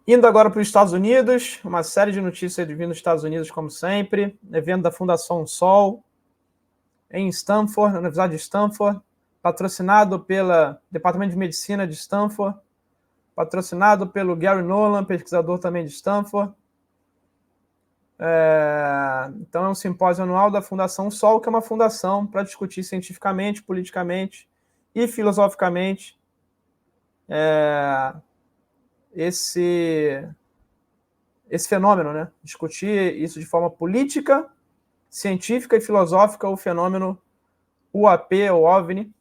Indo agora para os Estados Unidos, uma série de notícias vindo dos Estados Unidos, como sempre. Evento da Fundação Sol, em Stanford, na Universidade de Stanford, patrocinado pelo Departamento de Medicina de Stanford, patrocinado pelo Gary Nolan, pesquisador também de Stanford. Então é um simpósio anual da Fundação Sol, que é uma fundação para discutir cientificamente, politicamente e filosoficamente esse fenômeno, né? Discutir isso de forma política, científica e filosófica, o fenômeno UAP, ou OVNI,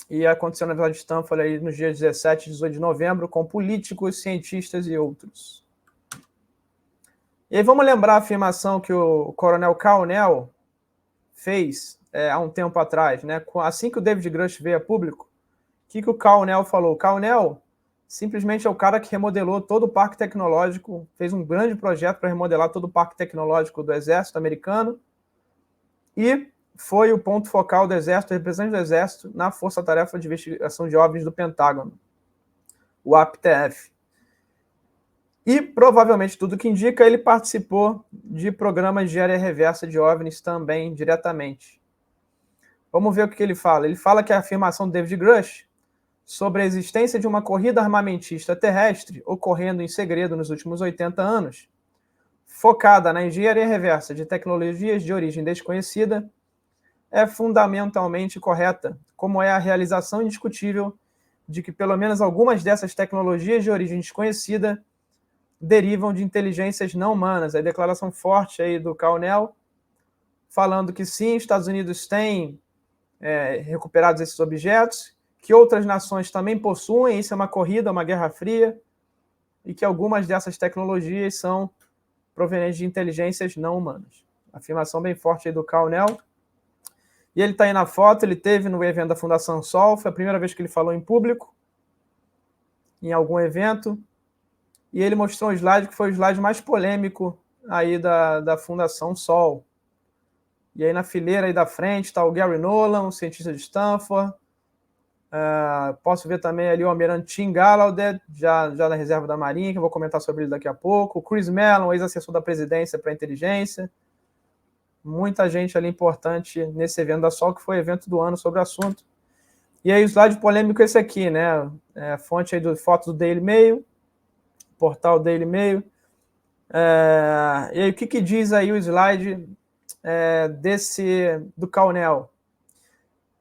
e aconteceu na Universidade de Stanford aí nos dias 17 e 18 de novembro, com políticos, cientistas e outros. E aí vamos lembrar a afirmação que o coronel Carnell fez há um tempo atrás, né? Assim que o David Grush veio a público, o que o Carnell falou? O Carnell simplesmente é o cara que remodelou todo o parque tecnológico, fez um grande projeto para remodelar todo o parque tecnológico do Exército americano e foi o ponto focal do Exército, representante do Exército, na Força-Tarefa de Investigação de OVNIs do Pentágono, o APTF. E, provavelmente, tudo que indica, ele participou de programas de área reversa de OVNIs também, diretamente. Vamos ver o que ele fala. Ele fala que a afirmação do David Grush sobre a existência de uma corrida armamentista terrestre ocorrendo em segredo nos últimos 80 anos, focada na engenharia reversa de tecnologias de origem desconhecida, é fundamentalmente correta, como é a realização indiscutível de que pelo menos algumas dessas tecnologias de origem desconhecida derivam de inteligências não humanas. A declaração forte aí do Carnell, falando que sim, Estados Unidos têm recuperado esses objetos, que outras nações também possuem, isso é uma corrida, uma guerra fria, e que algumas dessas tecnologias são provenientes de inteligências não humanas. Afirmação bem forte aí do Carnell. E ele está aí na foto, ele teve no evento da Fundação Sol, foi a primeira vez que ele falou em público, em algum evento, e ele mostrou um slide que foi o slide mais polêmico aí da Fundação Sol. E aí na fileira aí da frente está o Gary Nolan, um cientista de Stanford. Posso ver também ali o almirante Tim Gallaudet, já na reserva da Marinha, que eu vou comentar sobre ele daqui a pouco. O Chris Mellon, ex-assessor da presidência para a inteligência. Muita gente ali importante nesse evento da Sol, que foi o evento do ano sobre o assunto. E aí o slide polêmico é esse aqui, né? Fonte aí do foto do Daily Mail, portal Daily Mail. E aí o que diz aí o slide do Carnell?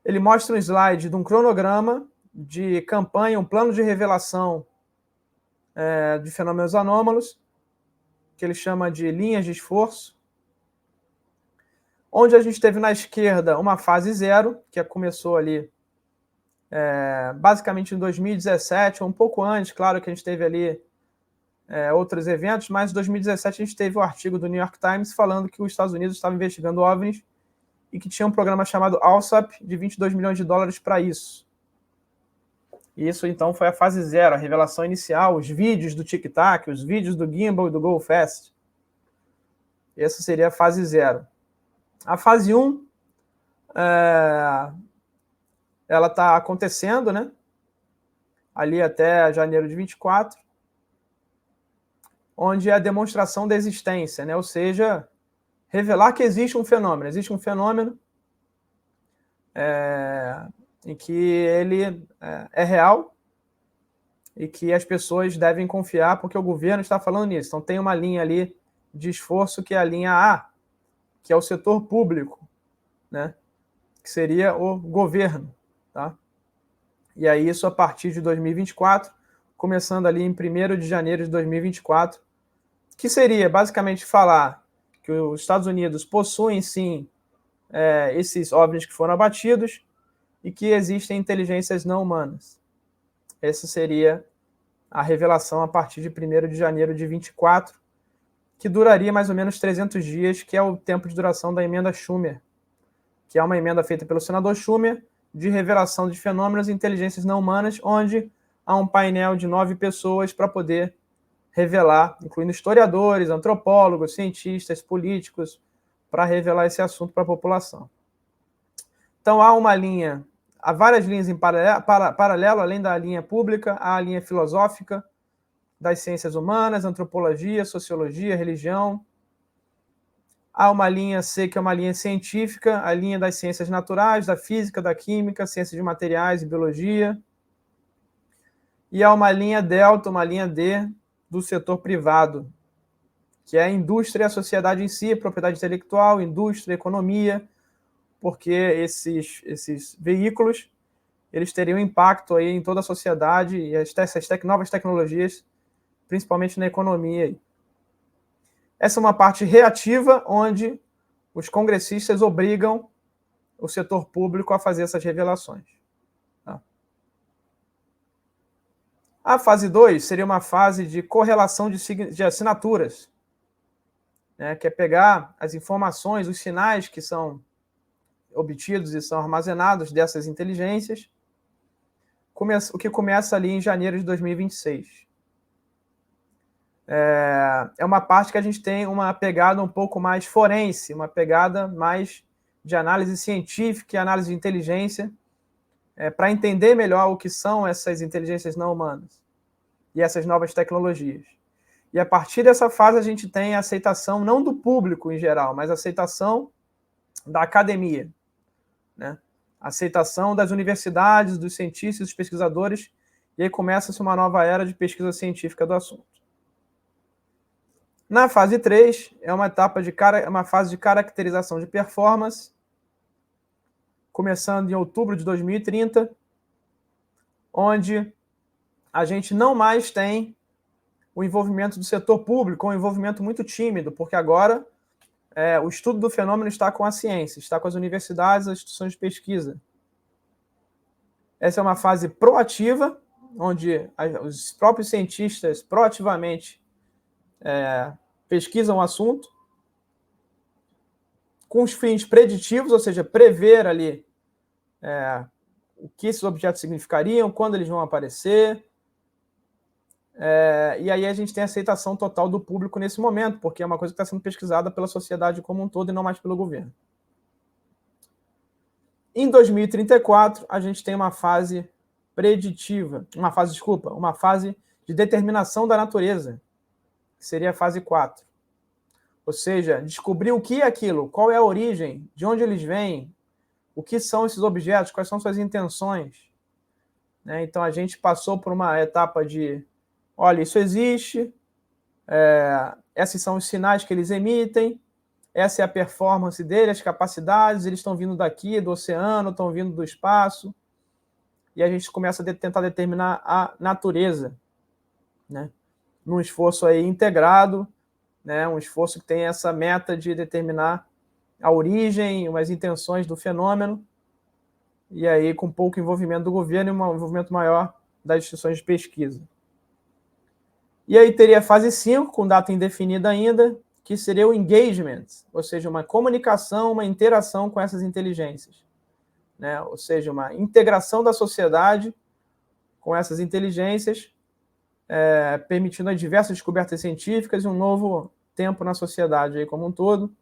Ele mostra um slide de um cronograma de campanha, um plano de revelação de fenômenos anômalos, que ele chama de linhas de esforço, onde a gente teve na esquerda uma fase zero, que começou ali basicamente em 2017, ou um pouco antes, claro que a gente teve ali outros eventos, mas em 2017 a gente teve o artigo do New York Times falando que os Estados Unidos estavam investigando OVNIs e que tinha um programa chamado ALSAP de 22 milhões de dólares para isso. Isso, então, foi a fase zero, a revelação inicial, os vídeos do Tic-Tac, os vídeos do Gimbal e do Go Fast. Essa seria a fase zero. A fase 1, ela está acontecendo, né? Ali até janeiro de 24, onde é a demonstração da existência, né? Ou seja, revelar que existe um fenômeno. Existe um fenômeno em que ele é real e que as pessoas devem confiar porque o governo está falando nisso. Então tem uma linha ali de esforço que é a linha A, que é o setor público, né? Que seria o governo, tá? E aí isso a partir de 2024, começando ali em 1º de janeiro de 2024, que seria basicamente falar que os Estados Unidos possuem sim esses OVNIs que foram abatidos e que existem inteligências não humanas. Essa seria a revelação a partir de 1º de janeiro de 24, que duraria mais ou menos 300 dias, que é o tempo de duração da emenda Schumer, que é uma emenda feita pelo senador Schumer de revelação de fenômenos e inteligências não humanas, onde há um painel de 9 pessoas para poder revelar, incluindo historiadores, antropólogos, cientistas, políticos, para revelar esse assunto para a população. Então há várias linhas em paralelo, além da linha pública, há a linha filosófica, das ciências humanas, antropologia, sociologia, religião. Há uma linha C, que é uma linha científica, a linha das ciências naturais, da física, da química, ciências de materiais e biologia. E há uma linha delta, uma linha D, do setor privado, que é a indústria e a sociedade em si, propriedade intelectual, indústria, economia, porque esses veículos eles teriam impacto aí em toda a sociedade e essas novas tecnologias, principalmente na economia. Aí. Essa é uma parte reativa, onde os congressistas obrigam o setor público a fazer essas revelações. Tá? A fase 2 seria uma fase de correlação de assinaturas, né, que é pegar as informações, os sinais que são obtidos e são armazenados dessas inteligências, o que começa ali em janeiro de 2026. É uma parte que a gente tem uma pegada um pouco mais forense, uma pegada mais de análise científica e análise de inteligência, para entender melhor o que são essas inteligências não humanas e essas novas tecnologias. E a partir dessa fase a gente tem a aceitação não do público em geral, mas a aceitação da academia, né? A aceitação das universidades, dos cientistas, dos pesquisadores, e aí começa-se uma nova era de pesquisa científica do assunto. Na fase 3, é uma fase de caracterização de performance, começando em outubro de 2030, onde a gente não mais tem o envolvimento do setor público, um envolvimento muito tímido, porque agora o estudo do fenômeno está com a ciência, está com as universidades, as instituições de pesquisa. Essa é uma fase proativa, onde os próprios cientistas proativamente pesquisam o assunto, com os fins preditivos, ou seja, prever ali o que esses objetos significariam, quando eles vão aparecer. E aí a gente tem a aceitação total do público nesse momento, porque é uma coisa que está sendo pesquisada pela sociedade como um todo e não mais pelo governo. Em 2034, a gente tem uma fase preditiva, uma fase de determinação da natureza, que seria a fase 4. Ou seja, descobrir o que é aquilo, qual é a origem, de onde eles vêm, o que são esses objetos, quais são suas intenções. Né? Então, a gente passou por uma etapa de, olha, isso existe, esses são os sinais que eles emitem, essa é a performance deles, as capacidades, eles estão vindo daqui, do oceano, estão vindo do espaço, e a gente começa a tentar determinar a natureza, né? Num esforço aí integrado, né? Um esforço que tem essa meta de determinar a origem, as intenções do fenômeno, e aí com pouco envolvimento do governo e um envolvimento maior das instituições de pesquisa. E aí teria a fase 5, com data indefinida ainda, que seria o engagement, ou seja, uma comunicação, uma interação com essas inteligências, né? Ou seja, uma integração da sociedade com essas inteligências, permitindo as diversas descobertas científicas e um novo tempo na sociedade aí como um todo.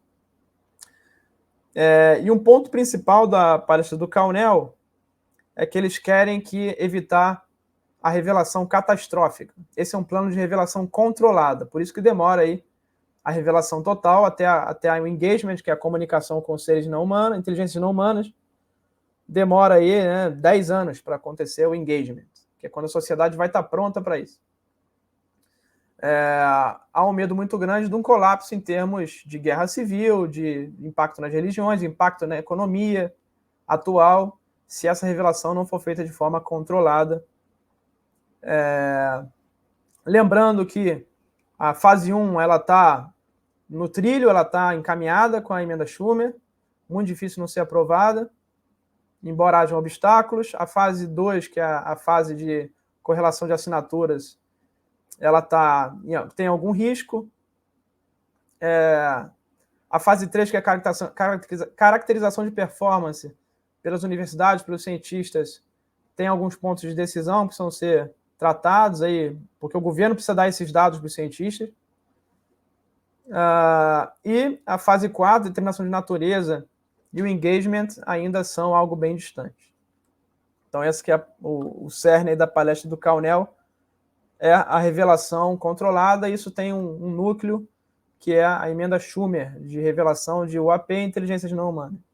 E um ponto principal da palestra do Carnell é que eles querem evitar a revelação catastrófica. Esse é um plano de revelação controlada, por isso que demora aí a revelação total até o engagement, que é a comunicação com seres não humanos, inteligências não humanas, demora aí 10 anos para acontecer o engagement, que é quando a sociedade vai estar pronta para isso. Há um medo muito grande de um colapso em termos de guerra civil, de impacto nas religiões, impacto na economia atual, se essa revelação não for feita de forma controlada. Lembrando que a fase 1 ela está no trilho, ela está encaminhada com a emenda Schumer, muito difícil não ser aprovada, embora hajam obstáculos. A fase 2, que é a fase de correlação de assinaturas, ela tem algum risco. A fase 3, que é a caracterização de performance pelas universidades, pelos cientistas, tem alguns pontos de decisão que precisam ser tratados, aí, porque o governo precisa dar esses dados para os cientistas. E a fase 4, determinação de natureza, e o engagement ainda são algo bem distante. Então, esse que é o cerne da palestra do Carnell. é a revelação controlada. Isso tem um núcleo, que é a emenda Schumer, de revelação de UAP e inteligências não humanas.